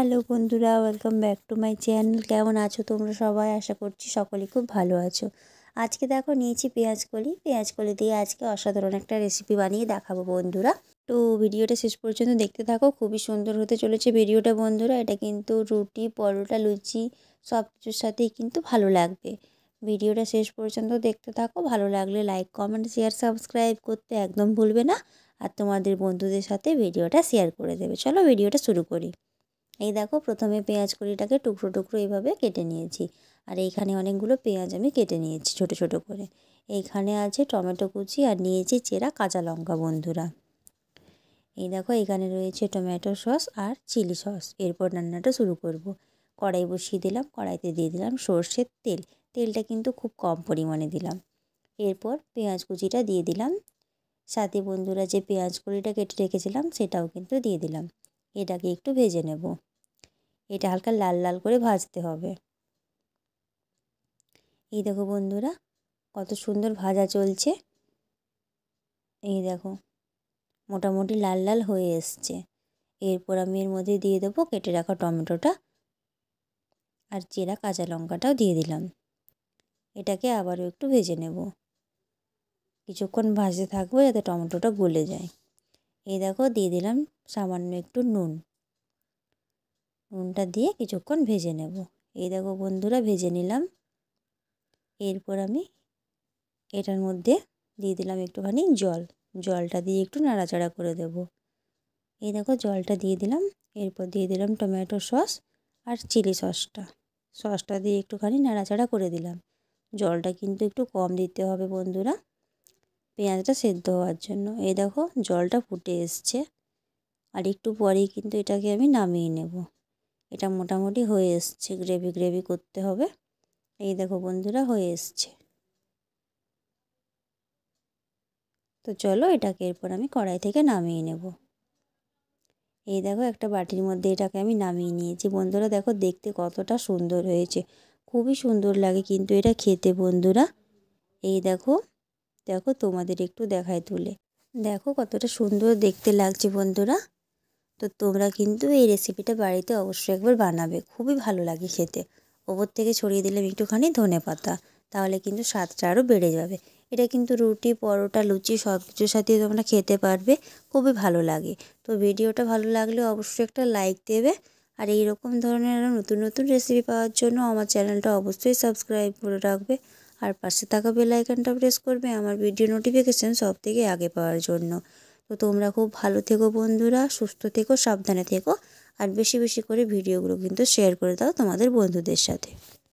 Hello বন্ধুরা, welcome back to my channel. কেমন আছো তোমরা সবাই? আশা করছি সকলেই খুব ভালো আছো। আজকে দেখো নিয়েছি পেঁয়াজকলি দিয়ে আজকে অসাধারণ একটা রেসিপি বানিয়ে দেখাবো বন্ধুরা। তো ভিডিওটা শেষ পর্যন্ত দেখতে থাকো, খুবই সুন্দর হতে চলেছে ভিডিওটা বন্ধুরা। এটা কিন্তু রুটি, পরোটা, লুচি সব কিছুর সাথেই কিন্তু ভালো লাগবে। ভিডিওটা শেষ পর্যন্ত দেখতে থাকো, ভালো লাগলে লাইক, কমেন্ট, শেয়ার, সাবস্ক্রাইব করতে একদম ভুলবে না। আর তোমাদের বন্ধুদের সাথে ভিডিওটা শেয়ার করে দেবে। চলো ভিডিওটা শুরু করি। এই দেখো, প্রথমে পেঁয়াজ কলিটাকে টুকরো টুকরো এইভাবে কেটে নিয়েছি। আর এইখানে অনেকগুলো পেঁয়াজ আমি কেটে নিয়েছি ছোট ছোট করে। এইখানে আছে টমেটো কুচি আর নিয়েছি চেরা কাঁচা লঙ্কা বন্ধুরা। এই দেখো, এখানে রয়েছে টমেটো সস আর চিলি সস। এরপর রান্নাটা শুরু করব। কড়াই বসিয়ে দিলাম, কড়াইতে দিয়ে দিলাম সর্ষের তেল। তেলটা কিন্তু খুব কম পরিমাণে দিলাম। এরপর পেঁয়াজ কুচিটা দিয়ে দিলাম, সাথে বন্ধুরা যে পেঁয়াজ কলিটা কেটে রেখেছিলাম সেটাও কিন্তু দিয়ে দিলাম। এটাকে একটু ভেজে নেব। এটা হালকা লাল লাল করে ভাজতে হবে। এই দেখো বন্ধুরা, কত সুন্দর ভাজা চলছে। এই দেখো, মোটামুটি লাল লাল হয়ে এসছে। এরপর আমি এর মধ্যে দিয়ে দেবো কেটে রাখা টমেটোটা আর চেরা কাঁচা লঙ্কাটাও দিয়ে দিলাম। এটাকে আবারও একটু ভেজে নেব। কিছুক্ষণ ভাজতে থাকবো যাতে টমেটোটা গলে যায়। এই দেখো, দিয়ে দিলাম সামান্য একটু নুনটা দিয়ে কিছুক্ষণ ভেজে নেব। এই দেখো বন্ধুরা, ভেজে নিলাম। এরপর আমি এটার মধ্যে দিয়ে দিলাম একটুখানি জলটা দিয়ে একটু নাড়াচাড়া করে দেব। এই দেখো, জলটা দিয়ে দিলাম। এরপর দিয়ে দিলাম টমেটো সস আর চিলি সসটা দিয়ে একটুখানি নাড়াচাড়া করে দিলাম। জলটা কিন্তু একটু কম দিতে হবে বন্ধুরা, পেঁয়াজটা সেদ্ধ হওয়ার জন্য। এই দেখো, জলটা ফুটে এসছে। আর একটু পরেই কিন্তু এটাকে আমি নামিয়ে নেব। এটা মোটামুটি হয়ে এসছে, গ্রেভি গ্রেভি করতে হবে। এই দেখো বন্ধুরা, হয়ে এসছে। তো চলো এটাকে এরপর আমি কড়াই থেকে নামিয়ে নেব। এই দেখো, একটা বাটির মধ্যে এটাকে আমি নামিয়ে নিয়েছি বন্ধুরা। দেখো দেখতে কতটা সুন্দর হয়েছে, খুবই সুন্দর লাগে কিন্তু এটা খেতে বন্ধুরা। এই দেখো দেখো, তোমাদের একটু দেখায় তুলে, দেখো কতটা সুন্দর দেখতে লাগছে বন্ধুরা। তো তোমরা কিন্তু এই রেসিপিটা বাড়িতে অবশ্যই একবার বানাবে, খুবই ভালো লাগে খেতে। ওপর থেকে ছড়িয়ে দিলাম একটুখানি ধনেপাতা, তাহলে কিন্তু স্বাদটা আরও বেড়ে যাবে। এটা কিন্তু রুটি, পরোটা, লুচি সব কিছুর সাথে তোমরা খেতে পারবে, খুবই ভালো লাগে। তো ভিডিওটা ভালো লাগলে অবশ্যই একটা লাইক দেবে। আর এই রকম ধরনের আরও নতুন নতুন রেসিপি পাওয়ার জন্য আমার চ্যানেলটা অবশ্যই সাবস্ক্রাইব করে রাখবে। আর পাশে থাকা বেল আইকনটা প্রেস করবে আমার ভিডিও নোটিফিকেশান সব থেকে আগে পাওয়ার জন্য। তো তোমরা খুব ভালো থেকো বন্ধুরা, সুস্থ থেকো, সাবধানে থেকো। আর বেশি বেশি করে ভিডিওগুলো কিন্তু শেয়ার করে দাও তোমাদের বন্ধুদের সাথে।